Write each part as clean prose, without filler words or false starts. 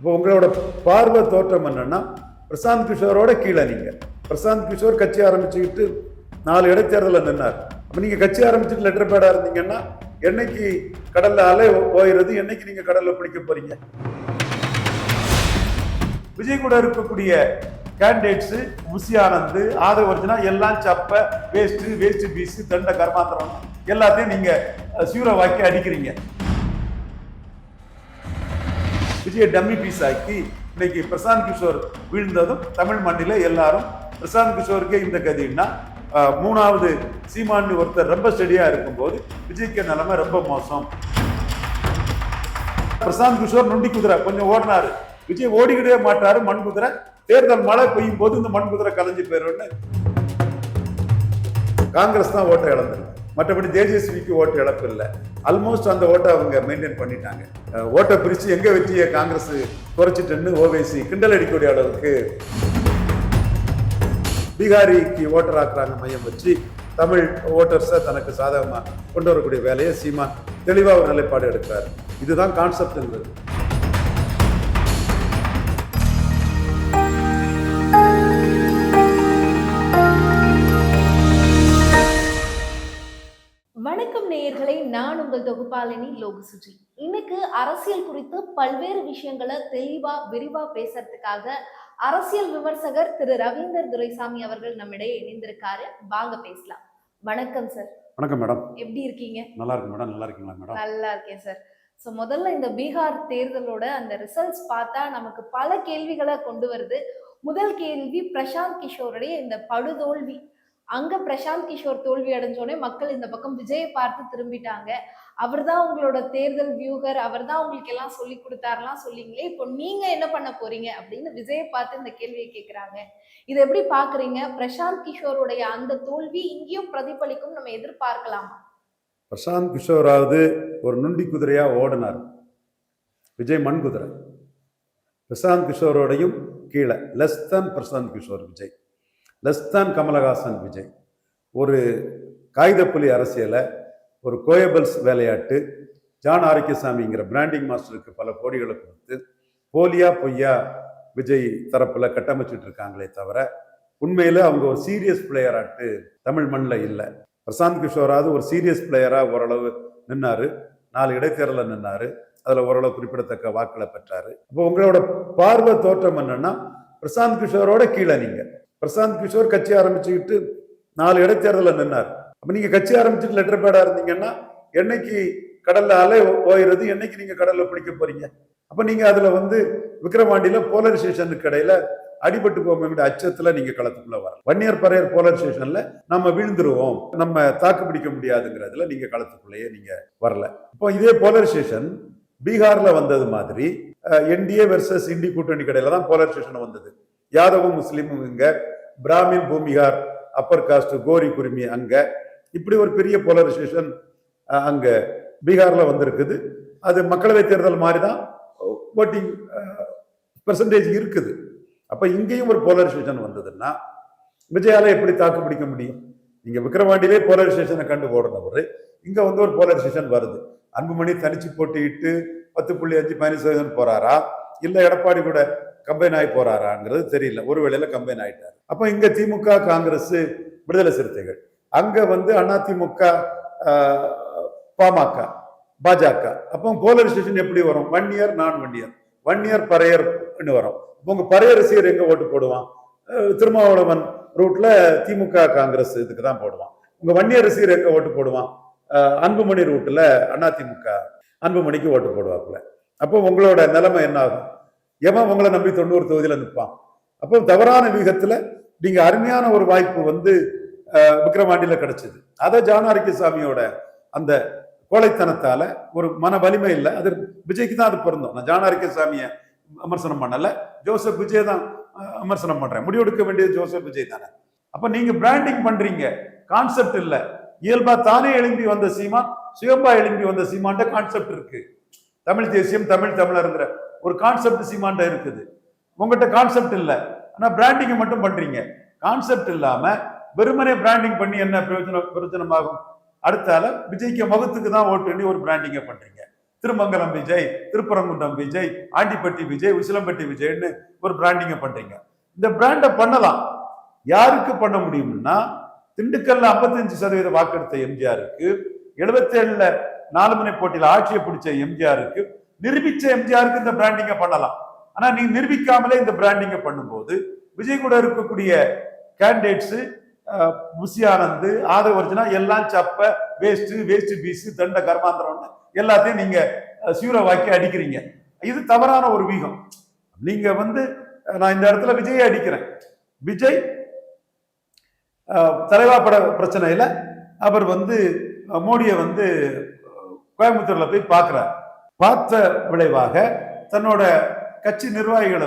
இப்போ உங்களோட பார்வை தோற்றம் என்னன்னா பிரசாந்த் கிஷோரோட கீழே நீங்க. பிரசாந்த் கிஷோர் கட்சி ஆரம்பிச்சுக்கிட்டு 4 இடைத்தேர்தலில் நின்னார். அப்போ நீங்க கட்சி ஆரம்பிச்சுட்டு லெட்டர் பேடா இருந்தீங்கன்னா என்னைக்கு கடல்ல அலை போயிடுறது, என்னைக்கு நீங்க கடல்ல பிடிக்க போறீங்க? விஜய் கூட இருக்கக்கூடிய கேண்டிடேட்ஸ் புசி ஆனந்த், ஆதவர்ஜனா எல்லாம் சப்ப வேஸ்ட் பீஸ் தண்ட கர்மாந்திரம் எல்லாத்தையும் நீங்க சூறவாக்கி அடிக்கிறீங்க. விஜய டம்மி பீஸ் ஆக்கி இன்னைக்கு பிரசாந்த் கிஷோர் வீழ்ந்ததும் தமிழ் மண்ணில எல்லாரும் பிரசாந்த் கிஷோருக்கே இந்த கதின்னா, 3வது சீமான் ஒருத்தர் ரொம்ப ஸ்டெடியா இருக்கும்போது விஜய்க்கு நிலைமை ரொம்ப மோசம். பிரசாந்த் கிஷோர் நொண்டி குதிரை கொஞ்சம் ஓடினாரு, விஜய் ஓடிக்கிட்டே மாட்டாரு மண் குதிரை. தேர்தல் மழை பெய்யும் போது இந்த மண் குதிரை கலைஞ்சு போயிடும்னு காங்கிரஸ் தான் ஓட்டை இழந்துருக்கு. மற்றபடி தேஜஸ்விக்கு ஓட்டு இழப்பு இல்லை. ஆல்மோஸ்ட் அந்த ஓட்டை அவங்க மெயின்டைன் பண்ணிட்டாங்க. ஓட்டை பிரிச்சு எங்க வெற்றியை காங்கிரஸ் குறைச்சிட்டுன்னு ஓவைசி கிண்டல் அடிக்கூடிய அளவுக்கு பீகாரிக்கு ஓட்டர் ஆக்குறாங்க மையம் வச்சு தமிழ் ஓட்டர்ஸை தனக்கு சாதகமாக கொண்டு வரக்கூடிய வேலையை சீமான் தெளிவாக ஒரு நிலைப்பாடு எடுக்கிறார். இதுதான் கான்செப்ட் என்பது. வணக்கம் நேயர்களை, நான் உங்கள் தொகுப்பாளினி லோகசுஜி. இன்னைக்கு அரசியல் குறித்து பல்வேறு விஷயங்களை தெளிவா விரிவா பேசுறதுக்காக அரசியல் விமர்சகர் திரு ரவீந்தர் துரைசாமி அவர்கள் நம்மிடையே இணைந்திருக்காரு. வாங்க பேசலாம். வணக்கம் சார். வணக்கம் மேடம். எப்படி இருக்கீங்க? நல்லா இருக்கு மேடம். நல்லா இருக்கீங்களா மேடம்? நல்லா இருக்கேன் சார். ஸோ முதல்ல இந்த பீகார் தேர்தலோட அந்த ரிசல்ட்ஸ் பார்த்தா நமக்கு பல கேள்விகளை கொண்டு வருது. முதல் கேள்வி, பிரசாந்த் கிஷோருடைய இந்த படுதோல்வி. அங்க பிரசாந்த் கிஷோர் தோல்வி அடைஞ்சோடனே மக்கள் இந்த பக்கம் விஜயை பார்த்து திரும்பிட்டாங்க. அவர் தான் உங்களோட தேர்தல் வியூகர், அவர் தான் உங்களுக்கு எல்லாம் சொல்லி கொடுத்தாருலாம் சொல்லிங்களே, இப்போ நீங்க என்ன பண்ண போறீங்க அப்படின்னு விஜயை பார்த்து இந்த கேள்வியை கேட்கிறாங்க. இதை எப்படி பாக்குறீங்க? பிரசாந்த் கிஷோருடைய அந்த தோல்வி இங்கேயும் பிரதிபலிக்கும் நம்ம எதிர்பார்க்கலாமா? பிரசாந்த் கிஷோராவது ஒரு நுண்டி குதிரையா ஓடினார், விஜய் மண் குதிரை. பிரசாந்த் கிஷோரோடையும் கீழே, லெஸ் தான் பிரசாந்த் கிஷோர் விஜய், லெஸ் தான் கமலஹாசன் விஜய். ஒரு காகிதப்புலி அரசியலை, ஒரு கோயபல்ஸ் விளையாட்டு, ஜான் ஆரோக்கியசாமிங்கிற பிராண்டிங் மாஸ்டருக்கு பல கோடிகளை கொடுத்து போலியா பொய்யா விஜய் தரப்புல கட்டமைச்சிட்டு இருக்காங்களே தவிர உண்மையில அவங்க ஒரு சீரியஸ் பிளேயராட்டு தமிழ் மண்ணில் இல்லை. பிரசாந்த் கிஷோராவது ஒரு சீரியஸ் பிளேயரா ஓரளவு நின்னாரு, 4 இடைத்தேர்தலில் நின்னாரு, அதுல ஓரளவு குறிப்பிடத்தக்க வாக்களை பெற்றாரு. அப்போ உங்களோட பார்வை தோற்றம் என்னன்னா பிரசாந்த் கிஷோரோட கீழே நீங்க. பிரசாந்த் கிஷோர் கட்சி ஆரம்பிச்சுக்கிட்டு 4 இடைத்தேர்தலில் நின்னார். அப்ப நீங்க கட்சி ஆரம்பிச்சுட்டு லெட்டர் பேடா இருந்தீங்கன்னா என்னைக்கு கடல்ல அலை போயிடுறது, என்னைக்கு நீங்க கடல்ல பிடிக்க போறீங்க? அப்ப நீங்க அதுல விக்கிரவாண்டியில போலரைசேஷனுக்கு இடையில அடிபட்டு போகிற அச்சத்துல நீங்க களத்துக்குள்ள வர. வன்னியர் பறையர் போலரைசேஷன்ல நம்ம விழுந்துருவோம், நம்ம தாக்கு பிடிக்க முடியாதுங்கிறதுல நீங்க களத்துக்குள்ளேயே நீங்க வரல. இப்போ இதே போலரைசேஷன் பீகார்ல வந்தது மாதிரி என்டிஏ வெர்சஸ் இண்டி கூட்டணி கடையில தான் போலரைசேஷன் வந்தது. யாதவும் முஸ்லீமும் இங்க, பிராமின் பூமிகார் அப்பர் காஸ்ட் கோரி குருமி அங்க, இப்படி ஒரு பெரிய போலரைசேஷன் அங்க பீகார்ல வந்திருக்குது. அது மக்களவை தேர்தல் மாதிரி தான் ஓட்டிங் பெர்சன்டேஜ் இருக்குது. அப்ப இங்கேயும் ஒரு போலரைசேஷன் வந்ததுன்னா விஜயால எப்படி தாக்கு பிடிக்க முடியும்? நீங்க விக்கிரவாண்டியிலே போலரைசேஷனை கண்டு ஓடுனவர் இங்க ஒரு போலரைசேஷன் வருது. அன்புமணி தனிச்சு போட்டிட்டு 10.5 போறாரா, இல்ல எடப்பாடி கூட கம்பைன் ஆகி போறாராங்கிறது தெரியல. ஒரு வேளையில கம்பைன் ஆயிட்டாரு. அப்ப இங்க திமுக, காங்கிரஸ், விடுதலை சிறுத்தைகள், அங்க அதிமுக, பாமக, பாஜக. அப்போ போலரைசேஷன் எப்படி வரும்? வன்னியர் நான் வன்னியர், வன்னியர் பறையர் வரும். உங்க பறையர் ரசிகர் எங்க ஓட்டு போடுவான்? திருமாவளவன் ரூட்ல திமுக காங்கிரஸ் இதுக்கு தான் போடுவான். உங்க வன்னியர் ரசிகர் எங்க ஓட்டு போடுவான்? அன்புமணி ரூட்ல அதிமுக அன்புமணிக்கு ஓட்டு போடுவாப்புல. அப்போ உங்களோட நிலைமை என்ன ஆகும்? எவன் உங்களை நம்பி 90 தொகுதியில நிற்பான்? அப்போ தவறான விகிதத்துல நீங்க அருமையான ஒரு வாய்ப்பு விக்கிரவாண்டியில கிடைச்சது. அதை ஜான் ஆரோக்கியசாமியோட அந்த கோழைத்தனத்தால, ஒரு மன வலிமை இல்லை, அது விஜய்க்கு தான் அது பொருந்தும். நான் ஜான் ஆரோக்கியசாமியை விமர்சனம் பண்ணல, ஜோசப் விஜய் தான் விமர்சனம் பண்றேன். முடிவெடுக்க வேண்டியது ஜோசப் விஜய் தானே. அப்ப நீங்க பிராண்டிங் பண்றீங்க, கான்செப்ட் இல்ல. இயல்பா தானே எழும்பி வந்த சீமான், சுயம்பா எழும்பி வந்த சீமான்ட்ட கான்செப்ட் இருக்கு. தமிழ் தேசியம், தமிழருங்கிற ஒரு கான்செப்ட் சீமான்ட்ட இருக்குது. உங்ககிட்ட கான்செப்ட் இல்லை, ஆனா பிராண்டிங்கை மட்டும் பண்றீங்க. கான்செப்ட் இல்லாம வெறுமனே பிராண்டிங் பண்ணி என்ன பிரயோஜனமாகும்? அடுத்தால விஜய்க்கு முகத்துக்கு தான் ஓட்டு பண்ணி ஒரு பிராண்டிங்கை பண்றீங்க. திருமங்கலம் விஜய், திருப்பரங்குன்றம் விஜய், ஆண்டிப்பட்டி விஜய், உசிலம்பட்டி விஜய்னு ஒரு பிராண்டிங்க பண்றீங்க. இந்த பிராண்டை பண்ணலாம். யாருக்கு பண்ண முடியும்னா, திண்டுக்கல்ல 55% வாக்கெடுத்த எம்ஜிஆருக்கு, 77ல 4 முனை போட்டியில ஆட்சியை பிடிச்ச எம்ஜிஆருக்கு, நிரூபிச்ச எம்ஜிஆருக்கு இந்த பிராண்டிங்க பண்ணலாம். ஆனா நீ நிரூபிக்காமலே இந்த பிராண்டிங்க பண்ணும்போது விஜய் கூட இருக்கக்கூடிய கேண்டிடேட்ஸ் புசி ஆனந்த், ஆதவர்ஜனா எல்லாம் சப்ப, வேஸ்ட் பீஸ், தண்ட கர்மாந்திரம்னு எல்லாத்தையும் நீங்க சீரோவாக்கி அடிக்கிறீங்க. இது தவறான ஒரு வீகம். நீங்க நான் இந்த இடத்துல விஜயை அடிக்கிறேன். விஜய் தலைவா பட பிரச்சனையில அவர் மோடியை கோயம்புத்தூர்ல போய் பார்க்கிறார். பார்த்த விளைவாக தன்னோட கட்சி நிர்வாகிகளை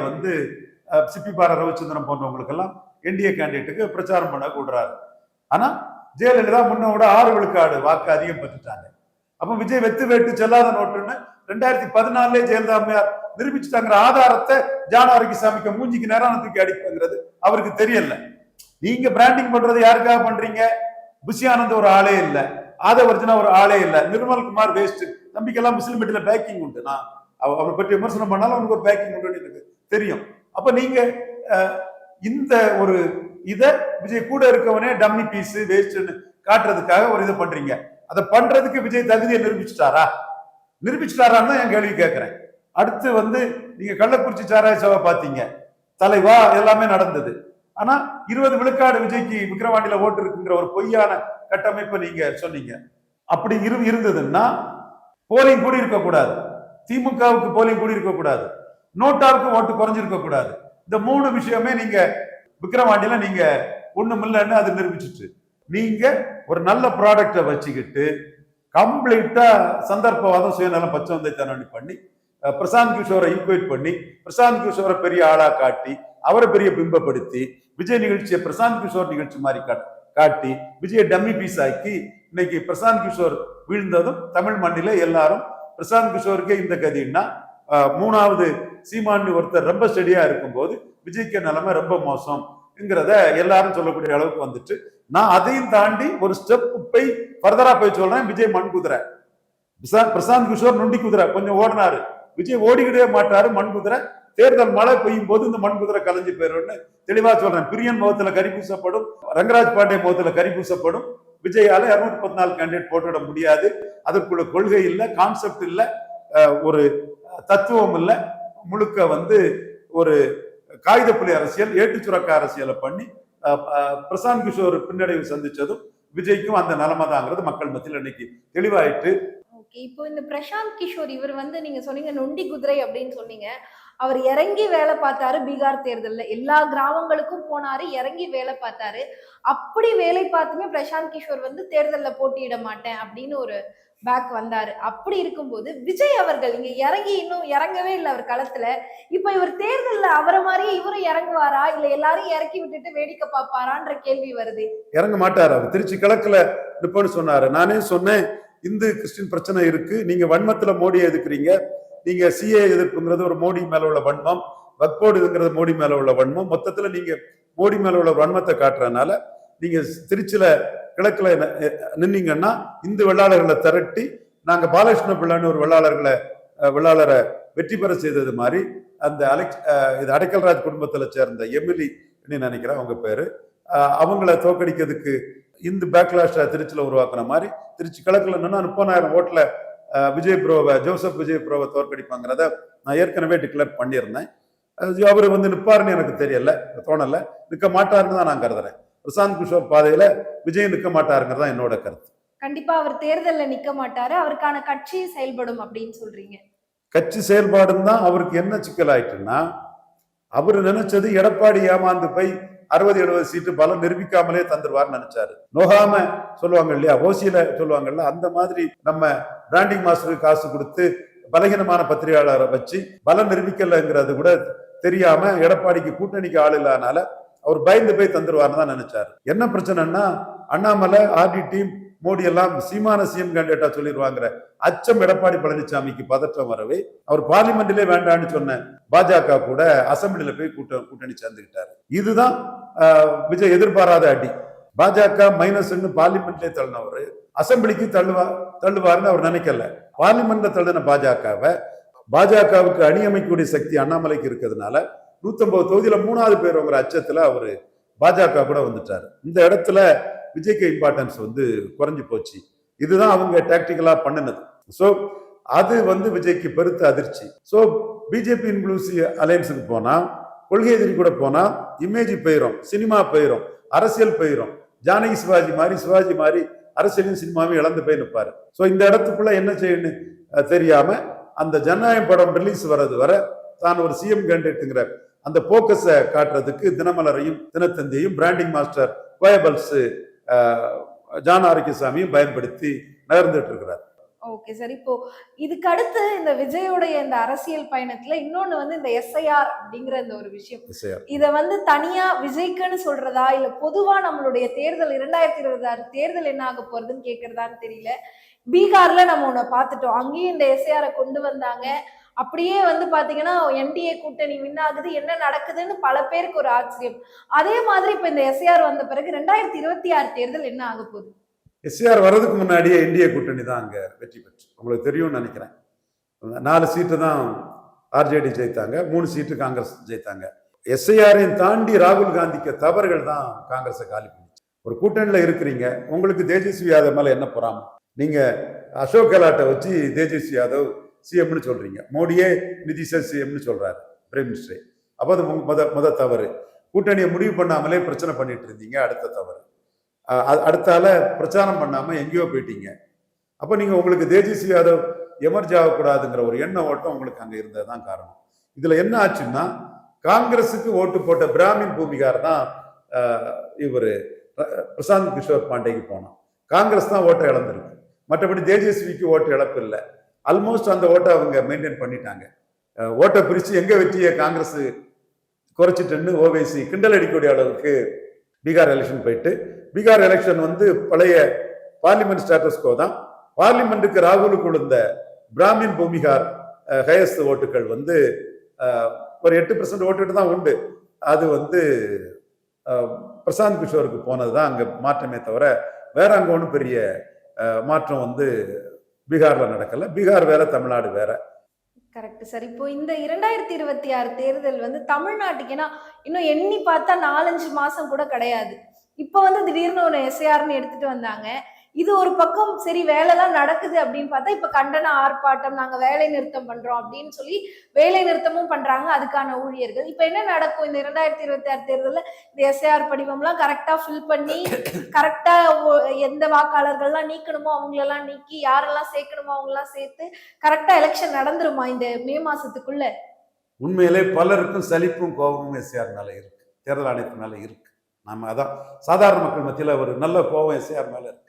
சிப்பி பார ரவிச்சந்திரன் போன்றவங்களுக்கெல்லாம் என்டிஏ கேண்டிடேட்டுக்கு பிரச்சாரம் பண்ண கூடுறாரு. ஆனா ஜெயலலிதா முன்னோட 6 விழுக்காடு வாக்கு அதிகம் பெற்றுட்டாங்க. அப்ப விஜய் வெத்து வேட்டு செல்லாத நோட்டுன்னு 2014 ஜெயலலிதா அம்மையார் நிரூபிச்சுட்டாங்கிற ஆதாரத்தை ஜான் ஆரோக்கியசாமிக்கு மூஞ்சிக்கு நேரம் தூக்கி அடிப்புங்கிறது அவருக்கு தெரியல. நீங்க பிராண்டிங் பண்றது யாருக்காக பண்றீங்க? புசி ஆனந்த் ஒரு ஆளே இல்ல, ஆதவர்ஜனா ஒரு ஆளே இல்ல, நிர்மல்குமார் வேஸ்ட், தம்பிக்கெல்லாம் முஸ்லிம் பெட்டில பேக்கிங் உண்டு. நான் அவரை பற்றி விமர்சனம் பண்ணாலும் அவனுக்கு ஒரு பேக்கிங் உண்டு எனக்கு தெரியும். அப்ப நீங்க இந்த ஒரு இதை விஜய் கூட இருக்கவனே டம்மி பீஸ் வேஸ்ட்னு காட்டுறதுக்காக ஒரு இதை பண்றீங்க. அதை பண்றதுக்கு விஜய் தகுதியை நிரூபிச்சுட்டாரான்னு என் கேள்வி கேட்கிறேன். அடுத்து நீங்க கள்ளக்குறிச்சி சாராய சபை பாத்தீங்க, தலைவா எல்லாமே நடந்தது. ஆனா 20 விழுக்காடு விஜய்க்கு விக்கிரவாண்டியில ஓட்டு இருக்குங்கிற ஒரு பொய்யான கட்டமைப்பை நீங்க சொன்னீங்க. அப்படி இருந்ததுன்னா போலிங் கூடி இருக்கக்கூடாது, திமுகவுக்கு போலிங் கூடி இருக்கக்கூடாது, நோட்டாவுக்கு ஓட்டு குறைஞ்சிருக்க கூடாது. இந்த 3 விஷயமே நீங்க விக்கிரவாண்டியில நீங்க ஒண்ணுமில்லைன்னு அது நிரூபிச்சுட்டு, நீங்க ஒரு நல்ல ப்ராடக்டை வச்சுக்கிட்டு கம்ப்ளீட்டா சந்தர்ப்பவாதம் சுயநலம் பச்சை பண்ணி பிரசாந்த் கிஷோரை ஈக்குவேட் பண்ணி பிரசாந்த் கிஷோரை பெரிய ஆளா காட்டி அவரை பெரிய பிம்பப்படுத்தி விஜய் நிகழ்ச்சியை பிரசாந்த் கிஷோர் நிகழ்ச்சி மாதிரி காட்டி விஜயை டம்மி பீஸ் ஆக்கி இன்னைக்கு பிரசாந்த் கிஷோர் வீழ்ந்ததும் தமிழ் மண்ணில எல்லாரும் பிரசாந்த் கிஷோருக்கே இந்த கதின்னா 3வது சீமான்னு ஒருத்தர் ரொம்ப ஸ்டெடியா இருக்கும்போது விஜய்க்கு நிலைமை ரொம்ப மோசம்ங்கிறத எல்லாரும் சொல்லக்கூடிய அளவுக்கு நான் அதையும் தாண்டி ஒரு ஸ்டெப் போய் ஃபர்தரா போய் சொல்றேன். விஜய் மண் குதிரை, பிரசாந்த் கிஷோர் நொண்டி குதிரை கொஞ்சம் ஓடினாரு, விஜய் ஓடிக்கிட்டே மாட்டாரு மண் குதிரை. தேர்தல் மழை பெய்யும் போது இந்த மண் குதிரை கலைஞ்சு போயிடும்னு தெளிவா சொல்றேன். பிரியன் முகத்துல கரி பூசப்படும், ரங்கராஜ் பாண்டே முகத்துல கரி பூசப்படும். விஜயால 214 கேண்டிடேட் போட்டுவிட முடியாது. அதற்குள்ள கொள்கை இல்லை, கான்செப்ட் இல்லை, ஒரு தத்துவம் இல்லை. முழுக்க ஒரு காகிதப்புலி அரசியல், ஏட்டுச்சுரக்க அரசியலை பண்ணி பிரசாந்த் கிஷோர் பின்னடைவு சந்திச்சதும் விஜய்க்கும் அந்த நிலைமை தாங்கிறது மக்கள் மத்தியில் இன்னைக்கு தெளிவாயிட்டு. இப்போ இந்த பிரசாந்த் கிஷோர் இவர் நீங்க சொன்னீங்க நொண்டி குதிரை அப்படின்னு சொன்னீங்க. அவர் இறங்கி வேலை பார்த்தாரு. பீகார் தேர்தல்ல எல்லா கிராமங்களுக்கும் போனாரு, இறங்கி வேலை பார்த்தாரு. அப்படி வேலை பார்த்துமே பிரசாந்த் கிஷோர் தேர்தல்ல போட்டியிட மாட்டேன் அப்படின்னு ஒரு பேக் வந்தாரு. அப்படி இருக்கும்போது விஜய் அவர்கள் இங்க இன்னும் இறங்கவே இல்லை அவர் களத்துல. இப்ப இவர் தேர்தல்ல அவரை மாதிரியே இவரும் இறங்குவாரா, இல்ல எல்லாரும் இறக்கி விட்டுட்டு வேடிக்கை பார்ப்பாரான்ற கேள்வி வருது. இறங்க மாட்டாரு. அவர் திருச்சி கிழக்குல நிப்பன்னு சொன்னாரு. நானே சொன்னேன், இந்து கிறிஸ்டின் பிரச்சனை இருக்கு, நீங்க வன்மத்துல மோடியை எதிர்க்கிறீங்க. நீங்க சிஏ எதிர்ப்புங்கிறது ஒரு மோடி மேல உள்ள வன்மம், வக்போர்டுங்கிறது மோடி மேல உள்ள வன்மம். மொத்தத்துல நீங்க மோடி மேல உள்ள வன்மத்தை காட்டுறதுனால நீங்க திருச்சியில கிழக்குல நின்னீங்கன்னா இந்து வெள்ளாளர்களை திரட்டி நாங்க பாலகிருஷ்ண பிள்ளைன்னு ஒரு வெள்ளாளரை வெற்றி பெற செய்தது மாதிரி அந்த இது அடைக்கல்ராஜ் குடும்பத்துல சேர்ந்த எமிலி நினைக்கிறேன் அவங்க பேரு, அவங்கள தோக்கடிக்கிறதுக்கு இந்து பேக்லாஷ் திருச்சியில உருவாக்குன மாதிரி திருச்சி கிழக்குல நின்னா 30,000 ஓட்டுல ஜோசப் விஜய் ப்ரோவை தோற்கடிப்பாங்கிறத நான் ஏற்கனவே டிக்ளேர் பண்ணியிருந்தேன். அவரு நிற்பாருன்னு எனக்கு தெரியல, தோணல, நிற்க மாட்டாருன்னு தான் நான் கருதுறேன். பிரசாந்த் கிஷோர் பாதையில விஜய் நிற்க மாட்டாருங்கிறதா என்னோட கருத்து. கண்டிப்பா அவர் தேர்தல்ல நிக்க மாட்டாரு, அவருக்கான கட்சி செயல்படும் அப்படின்னு சொல்றீங்க. கட்சி செயல்பாடுன்னு தான் அவருக்கு என்ன சிக்கல் ஆயிட்டுன்னா, அவரு நினைச்சது எடப்பாடி ஏமாந்து போய் 60-70 சீட்டு பலம் நிரூபிக்காமலே தந்துருவார்னு நினைச்சாரு. நோகாம சொல்லுவாங்க இல்லையா, ஓசியில சொல்லுவாங்கல்ல, அந்த மாதிரி நம்ம பிராண்டிங் மாஸ்டருக்கு காசு கொடுத்து பலகீனமான பத்திரிகையாளரை வச்சு பலம் நிரூபிக்கலங்கிறது கூட தெரியாம எடப்பாடிக்கு கூட்டணிக்கு ஆள் இல்லாதனால அவர் பயந்து போய் தந்துருவார்னு தான் நினைச்சாரு. என்ன பிரச்சனைன்னா, அண்ணாமலை, ஆர்டி டீம், மோடி எல்லாம் சீமான சிஎம் கேண்டிடேட்டா சொல்லிடுவாங்கிற அச்சம் எடப்பாடி பழனிசாமிக்கு பதற்றம் வரவே அவர் பார்லிமெண்ட்லேயே வேண்டான்னு சொன்ன பாஜக கூட அசம்பிளில போய் கூட்டணி சேர்ந்துக்கிட்டாரு. இதுதான் விஜய் எதிர்பாராத அடி. பாஜக மைனஸ்ன்னு பார்லிமெண்ட்லேயே தள்ளினவர் அசம்பிளிக்கு தள்ளுவார்னு அவர் நினைக்கல. பார்லிமெண்ட்ல தள்ளின பாஜகவுக்கு அணியமைக்கக்கூடிய சக்தி அண்ணாமலைக்கு இருக்கிறதுனால 150 தொகுதியில 3வது பேருங்கிற அச்சத்துல அவரு பாஜக கூட வந்துட்டாரு. இந்த இடத்துல விஜய்க்கு இம்பார்ட்டன்ஸ் குறைஞ்சு போச்சு. இதுதான் அவங்க டாக்டிக்கலா பண்ணினது. ஸோ அது விஜய்க்கு பெருத்த அதிர்ச்சி. ஸோ பிஜேபி இன்க்ளூசிவ் அலையன்ஸுக்கு போனா, கொள்கை எதிரி கூட போனா இமேஜ் போயிடும், சினிமா போயிடும், அரசியல் போயிடும். ஜானகி சிவாஜி மாதிரி அரசியலையும் சினிமாவையும் இழந்து போய் நிற்பாரு. ஸோ இந்த இடத்துக்குள்ள என்ன செய்யணும் தெரியாம அந்த ஜனநாயகம் படம் ரிலீஸ் வர்றது வரை தான் ஒரு சிஎம் கேண்டிடேட்டுங்கிற அந்த போக்கஸை காட்டுறதுக்கு தினமலரையும் தினத்தந்தியையும் பிராண்டிங் மாஸ்டர் கோயபல்ஸ் ஜான் ஆரோக்கியசாமியும் பயன்படுத்தி நகர்ந்துட்டு இருக்கிறார். ஓகே சார், இப்போ இதுக்கு அடுத்து இந்த விஜயோடைய இந்த அரசியல் பயணத்துல இன்னொன்னு இந்த எஸ்ஐஆர் அப்படிங்கிற இந்த ஒரு விஷயம், இத தனியா விஜய்க்குன்னு சொல்றதா இல்ல பொதுவா நம்மளுடைய தேர்தல் 2026 தேர்தல் என்ன ஆக போறதுன்னு கேக்குறதான்னு தெரியல. பீகார்ல நம்ம ஒண்ணு பார்த்துட்டோம், அங்கேயும் இந்த எஸ்ஐஆரை கொண்டு வந்தாங்க. அப்படியே பாத்தீங்கன்னா என்டிஏ கூட்டணி வின் ஆகுது, என்ன நடக்குதுன்னு பல பேருக்கு ஒரு ஆச்சரியம். அதே மாதிரி இப்ப இந்த எஸ்ஐஆர் வந்த பிறகு 2026 தேர்தல் என்ன ஆக போகுது? எஸ்ஐஆர் வர்றதுக்கு முன்னாடியே என்டிஏ கூட்டணி தான் அங்க வெற்றி பெற்று, உங்களுக்கு தெரியும்னு நினைக்கிறேன். 4 சீட்டு தான் ஆர்ஜேடி ஜெயித்தாங்க, 3 சீட்டு காங்கிரஸ் ஜெயித்தாங்க. எஸ்ஐஆரையும் தாண்டி ராகுல் காந்திக்கு தவறுகள் தான் காங்கிரஸை காலி பண்ணிச்சு. ஒரு கூட்டணியில இருக்கிறீங்க, உங்களுக்கு தேஜஸ்வி யாதவ் மேல என்ன பொறாம? நீங்க அசோக் கெலாட்டை வச்சு தேஜஸ்வி யாதவ் சிஎம்னு சொல்றீங்க, மோடியே நிதிஷ் சிஎம்னு சொல்றாரு பிரைம் மினிஸ்டர். அப்போ அது முத தவறு. கூட்டணியை முடிவு பண்ணாமலே பிரச்சனை பண்ணிட்டு இருந்தீங்க, அடுத்த தவறு. அடுத்தால பிரச்சாரம் பண்ணாம எங்கேயோ போயிட்டீங்க. அப்போ நீங்க உங்களுக்கு தேஜஸ்வி யாதவ் எமர்ஜ் ஆகக்கூடாதுங்கிற ஒரு எண்ண ஓட்டம் உங்களுக்கு அங்க இருந்ததுதான் காரணம். இதுல என்ன ஆச்சுன்னா, காங்கிரஸுக்கு ஓட்டு போட்ட பிராமின் பூமிகார் தான் இவர் பிரசாந்த் கிஷோர் பாண்டேக்கு போனான். காங்கிரஸ் தான் ஓட்டை இழந்திருக்கு, மற்றபடி தேஜஸ்விக்கு ஓட்டு இழப்பு இல்லை. ஆல்மோஸ்ட் அந்த ஓட்டை அவங்க மெயின்டைன் பண்ணிட்டாங்க. ஓட்டை பிரிச்சு எங்க வெற்றியை காங்கிரஸ் குறைச்சிட்டுன்னு ஓவைசி கிண்டல் அடிக்கக்கூடிய அளவுக்கு பீகார் எலெக்ஷன் போயிட்டு, பீகார் எலெக்ஷன் பழைய பார்லிமெண்ட் ஸ்டேட்டஸ்கோ தான். பார்லிமெண்ட்டுக்கு ராகுலுக்கு விழுந்த பிராமின் பூமிகார் ஹையஸ்ட் ஓட்டுகள் ஒரு 8% ஓட்டுட்டு தான் உண்டு. அது பிரசாந்த் கிஷோருக்கு போனதுதான் அங்க மாற்றமே தவிர வேற அங்க ஒன்றும் பெரிய மாற்றம் பீகார்ல நடக்கல. பீகார் வேற, தமிழ்நாடு வேற. Correct sir. இப்போ இந்த 2026 தேர்தல் தமிழ்நாட்டுக்கு இன்னும் எண்ணி பார்த்தா 4-5 மாசம் கூட கிடையாது. இப்போ திடீர்னு ஒரு எஸ்ஐஆர்னு எடுத்துட்டு வந்தாங்க. இது ஒரு பக்கம் சரி, வேலைலாம் நடக்குது அப்படின்னு பார்த்தா இப்ப கண்டன ஆர்ப்பாட்டம், நாங்க வேலை நிறுத்தம் பண்றோம் அப்படின்னு சொல்லி வேலை நிறுத்தமும் பண்றாங்க அதுக்கான ஊழியர்கள். இப்ப என்ன நடக்கும் இந்த 2026 தேர்தல்ல? இந்த எஸ்ஐஆர் படிவம்லாம் கரெக்டா ஃபில் பண்ணி கரெக்டா எந்த வாக்காளர்கள்லாம் நீக்கணுமோ அவங்களெல்லாம் நீக்கி, யாரெல்லாம் சேர்க்கணுமோ அவங்களெல்லாம் சேர்த்து கரெக்டா எலெக்ஷன் நடந்துருமா இந்த மே மாசத்துக்குள்ள? உண்மையிலே பலருக்கும் சலிப்பும் கோபமும் எஸ்ஐஆர் மேல இருக்கு, தேர்தல் ஆணையத்து மேல இருக்கு. நாம அதான் சாதாரண மக்கள் மத்தியில ஒரு நல்ல கோபம் எஸ்ஐஆர் மேல இருக்கு.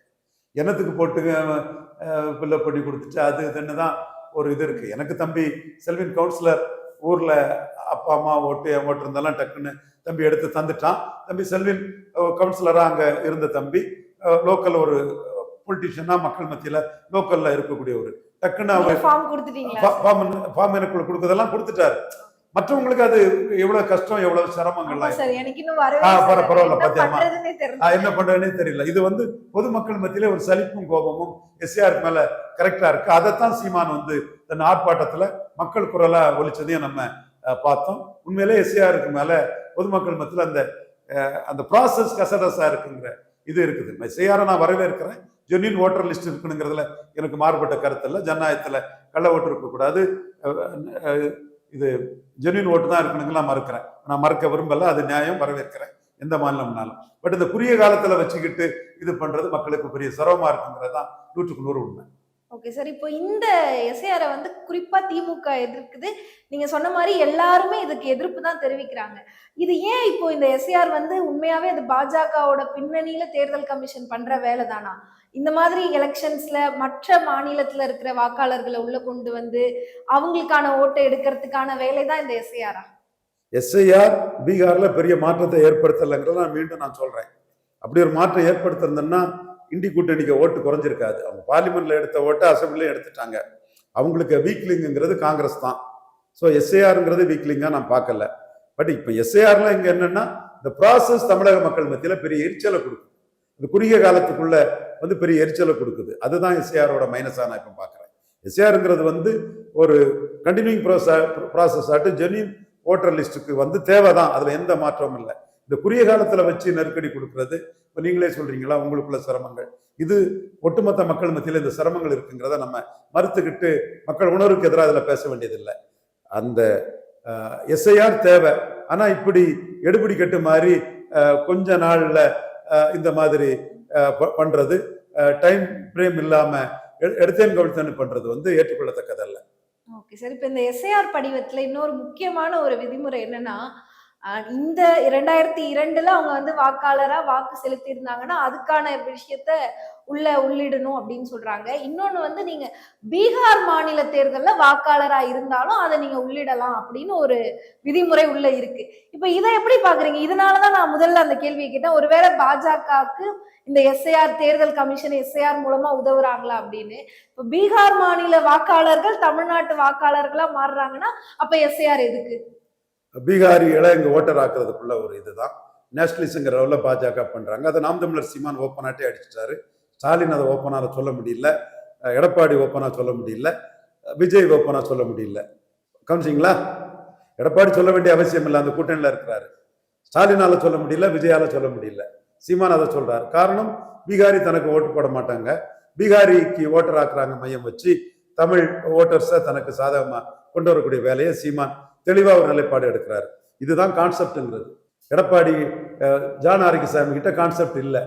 என்னத்துக்கு போட்டுங்க பில்லை பண்ணி கொடுத்துட்டு அது இதுன்னு தான் ஒரு இது இருக்கு. எனக்கு தம்பி செல்வின் கவுன்சிலர் ஊர்ல அப்பா அம்மா ஓட்டு இருந்தாலும் டக்குன்னு தம்பி எடுத்து தந்துட்டான். தம்பி செல்வின் கவுன்சிலரா அங்க இருந்த தம்பி லோக்கல் ஒரு பொலிட்டிஷியனா மக்கள் மத்தியில லோக்கல்ல இருக்கக்கூடிய ஒரு டக்குன்னு அவர் ஃபார்ம் எனக்கு கொடுக்கறதெல்லாம் கொடுத்துட்டாரு. மற்றவங்களுக்கு அது எவ்வளவு கஷ்டம், எவ்வளவு சிரமங்கள்லாம் பரவாயில்ல பாத்தியமா என்ன பண்றதுன்னே தெரியல. இது பொதுமக்கள் மத்தியில ஒரு சலிப்பும் கோபமும் எஸ்ஐஆர் மேல கரெக்டா இருக்கு. அதைத்தான் சீமான் தன் ஆர்ப்பாட்டத்துல மக்கள் குரலா ஒலிச்சதையும் நம்ம பார்த்தோம். உண்மையிலே எஸ்ஐஆருக்கு மேல பொதுமக்கள் மத்தியில அந்த ப்ராசஸ் கசடசா இருக்குங்கிற இது இருக்குது. எஸ்ஐஆரை நான் வரவேற்கிறேன். ஜென்யூன் ஓட்டர் லிஸ்ட் இருக்கணுங்கிறதுல எனக்கு மாறுபட்ட கருத்து இல்லை. ஜனநாயகத்துல கள்ள ஓட்டு இருக்கக்கூடாது, இது ஜென்யூன் ஓட்டு தான் இருக்கணுங்களா மறுக்கிறேன். நான் மறுக்க விரும்பல, அது நியாயம், வரவேற்கிறேன் எந்த மாநிலம்னாலும். பட் இந்த குறுகிய காலத்துல வச்சுக்கிட்டு இது பண்றது மக்களுக்கு பெரிய சிரமமா இருக்குங்கிறதான் 100% உண்மை. ஓகே சார், இப்போ இந்த எஸ்ஐஆரை குறிப்பா திமுக எதிர்க்குது. நீங்க சொன்ன மாதிரி எல்லாருமே இதுக்கு எதிர்ப்பு தான் தெரிவிக்கிறாங்க. இது ஏன் இப்போ இந்த எஸ்ஐஆர் உண்மையாவே அது பாஜகவோட பின்னணியில தேர்தல் கமிஷன் பண்ற வேலை தானா? இந்த மாதிரி எலெக்ஷன்ஸ்ல மற்ற மாநிலத்துல இருக்கிற வாக்காளர்களை உள்ள கொண்டு அவங்களுக்கான ஓட்டை எடுக்கிறதுக்கான வேலை தான் இந்த எஸ்ஐஆரா? எஸ்ஐஆர் பீகார்ல பெரிய மாற்றத்தை ஏற்படுத்தலைங்கிறத மீண்டும் நான் சொல்றேன். அப்படி ஒரு மாற்றம் ஏற்படுத்திருந்தேன்னா இண்டி கூட்டணிக்கு ஓட்டு குறைஞ்சிருக்காது. அவங்க பார்லிமெண்ட்ல எடுத்த ஓட்டை அசம்பிளில எடுத்துட்டாங்க. அவங்களுக்கு வீக்லிங்கிறது காங்கிரஸ் தான். ஸோ எஸ்ஐஆருங்கிறது வீக்லிங்கா நான் பார்க்கல. பட் இப்போ எஸ்ஐஆர்ல இங்க என்னன்னா இந்த ப்ராசஸ் தமிழக மக்கள் மத்தியில பெரிய எரிச்சலை கொடுக்கும். இது குறுகிய காலத்துக்குள்ள வந்து பெரிய எரிச்சலை கொடுக்குது. அதுதான் எஸ்ஏஆரோட மைனஸாக நான் இப்போ பார்க்குறேன். எஸ்ஏஆருங்கிறது வந்து ஒரு கண்டினியூங் ப்ராசஸ் ஆட்டு ஜென்யூன் ஓட்டர் லிஸ்ட்டுக்கு வந்து தேவைதான், அதில் எந்த மாற்றமும் இல்லை. இந்த குறுகிய காலத்தில் வச்சு நெருக்கடி கொடுக்கறது, இப்போ நீங்களே சொல்றீங்களா உங்களுக்குள்ள சிரமங்கள், இது ஒட்டுமொத்த மக்கள் மத்தியில் இந்த சிரமங்கள் இருக்குங்கிறத நம்ம மறுத்துக்கிட்டு மக்கள் உணர்வுக்கு எதிராக அதில் பேச வேண்டியதில்லை. அந்த எஸ்ஐஆர் தேவை, ஆனால் இப்படி எடுபிடி கட்டு மாதிரி கொஞ்ச நாளில் இந்த மாதிரி பண்றது, டைம் ஃப்ரேம் இல்லாம எடுத்தேன் கவிழ்த்தேன்னு பண்றது வந்து ஏற்றுக்கொள்ளத்தக்கதல்ல. Okay sir. இப்போ இந்த எஸ்ஐஆர் படிவத்துல இன்னொரு முக்கியமான ஒரு விதிமுறை என்னன்னா, இந்த 2002ல அவங்க வந்து வாக்காளரா வாக்கு செலுத்தி இருந்தாங்கன்னா அதுக்கான விஷயத்த உள்ளிடணும் அப்படின்னு சொல்றாங்க. இன்னொன்னு வந்து நீங்க பீகார் மாநில தேர்தல்ல வாக்காளரா இருந்தாலும் அதை நீங்க உள்ளிடலாம் அப்படின்னு ஒரு விதிமுறை உள்ள இருக்கு. இப்ப இதை எப்படி பாக்குறீங்க? இதனாலதான் நான் முதல்ல அந்த கேள்வியை கேட்டேன். ஒருவேளை பாஜகவுக்கு இந்த எஸ்ஐஆர் தேர்தல் கமிஷன் எஸ்ஐஆர் மூலமா உதவுறாங்களா அப்படின்னு. இப்ப பீகார் மாநில வாக்காளர்கள் தமிழ்நாட்டு வாக்காளர்களா மாறுறாங்கன்னா அப்ப எஸ்ஐஆர் எதுக்கு? பீகாரிகளை இங்க ஓட்டர் ஆக்குறதுக்குள்ள ஒரு இதுதான் நேஷனலிஸ்ட்ங்கிற லெவலில் பாஜக பண்றாங்க. அதை நாம் தமிழர் சீமான் ஓப்பனாட்டே அடிச்சிட்டாரு. ஸ்டாலின் அதை ஓப்பனாக சொல்ல முடியல, எடப்பாடி ஓப்பனாக சொல்ல முடியல, விஜய் ஓப்பனாக சொல்ல முடியல. கவனிச்சிங்களா? எடப்பாடி சொல்ல வேண்டிய அவசியம் இல்லை, அந்த கூட்டணியில் இருக்கிறாரு. ஸ்டாலினால சொல்ல முடியல, விஜயால சொல்ல முடியல, சீமான் அதை சொல்றாரு. காரணம், பீகாரி தனக்கு ஓட்டு போட மாட்டாங்க, பீகாரிக்கு ஓட்டர் ஆக்குறாங்க மையம் வச்சு தமிழ் ஓட்டர்ஸை தனக்கு சாதகமா கொண்டு வரக்கூடிய வேலையை சீமான் தெளிவா ஒரு நிலைப்பாடு எடுக்கிறாரு. இதுதான் கான்செப்ட்ங்கிறது. எடப்பாடி ஜான் ஆரோக்கியசாமி கிட்ட கான்செப்ட் இல்லை,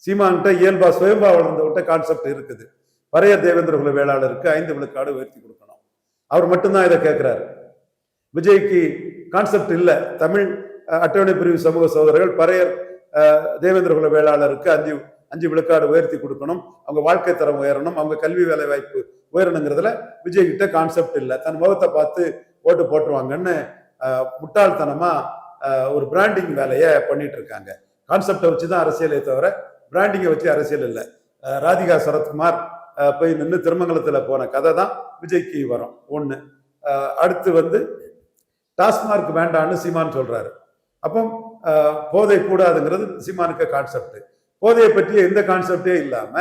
சீமான்கிட்ட இயல்பா சுயம்பா வளர்ந்தவிட்ட கான்செப்ட் இருக்குது. பறையர் தேவேந்திர குல வேளாளருக்கு 5 விழுக்காடு உயர்த்தி கொடுக்கணும், அவர் மட்டும்தான் இதை கேட்கிறாரு. விஜய்க்கு கான்செப்ட் இல்லை, தமிழ் அட்டவணை பிரிவு சமூக சகோதரர்கள் பறையர் தேவேந்திர குல வேளாளருக்கு 5 விழுக்காடு உயர்த்தி கொடுக்கணும், அவங்க வாழ்க்கை தரம் உயரணும், அவங்க கல்வி வேலை வாய்ப்பு உயரணுங்கிறதுல விஜய் கிட்ட கான்செப்ட் இல்லை. தன் முகத்தை பார்த்து ஓட்டு போட்டுருவாங்கன்னு முட்டாள்தனமா ஒரு பிராண்டிங் வேலையை பண்ணிட்டு இருக்காங்க. கான்செப்டை வச்சுதான் அரசியலை தவிர பிராண்டிங்கை வச்சு அரசியல் இல்லை. ராதிகா சரத்குமார் போய் நின்று திருமங்கலத்துல போன கதை தான் விஜய்க்கு வரும் ஒண்ணு. அடுத்து வந்து டாஸ்மார்க் வேண்டான்னு சீமான் சொல்றாரு. அப்போ போதை கூடாதுங்கிறது சீமானுக்கு கான்செப்ட். போதையை பற்றிய எந்த கான்செப்டே இல்லாம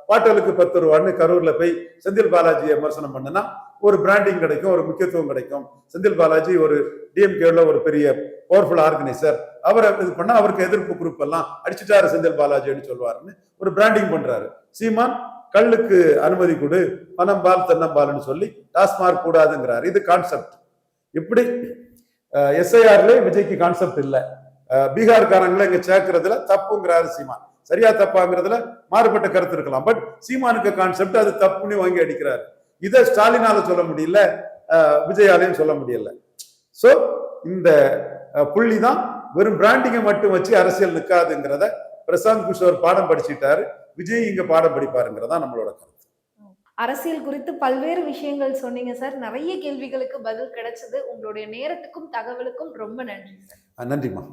பாட்டலுக்கு 10 ரூபான்னு கரூர்ல போய் செந்தில் பாலாஜியை விமர்சனம் பண்ணுனா ஒரு பிராண்டிங் கிடைக்கும், ஒரு முக்கியத்துவம் கிடைக்கும். செந்தில் பாலாஜி ஒரு டிஎம்கேல ஒரு பெரிய பவர்ஃபுல் ஆர்கனைசர், அவரை இது பண்ணா அவருக்கு எதிர்ப்பு குரூப் எல்லாம் அடிச்சுட்டாரு செந்தில் பாலாஜின்னு சொல்லுவாருன்னு ஒரு பிராண்டிங் பண்றாரு. சீமான் கல்லுக்கு அனுமதி கொடு, பணம் பால் தென்னம்பால்னு சொல்லி டாஸ்மார்க் கூடாதுங்கிறாரு. இது கான்செப்ட். இப்படி எஸ்ஐஆர்ல விஜய்க்கு கான்செப்ட் இல்லை. பீகார்காரங்களை இங்க சேர்க்கறதுல தப்புங்கிறாரு சீமான். சரியா தப்பாங்கிறதுல மாறுபட்ட கருத்து இருக்கலாம், பட் சீமானுக்கு கான்செப்ட் அது தப்புன்னு வாங்கி அடிக்கிறாரு. இதை ஸ்டாலினால சொல்ல முடியல, விஜயாலையும் சொல்ல முடியல. சோ இந்த புள்ளி தான் வெறும் பிராண்டிங்கை மட்டும் வச்சு அரசியல் நிற்காதுங்கிறத பிரசாந்த் கிஷோர் பாடம் படிச்சுட்டாரு, விஜய் இங்க பாடம் படிப்பாருங்கிறதா நம்மளோட கருத்து. அரசியல் குறித்து பல்வேறு விஷயங்கள் சொன்னீங்க சார். நிறைய கேள்விகளுக்கு பதில் கிடைச்சது. உங்களுடைய நேரத்துக்கும் தகவலுக்கும் ரொம்ப நன்றி சார். நன்றிம்மா.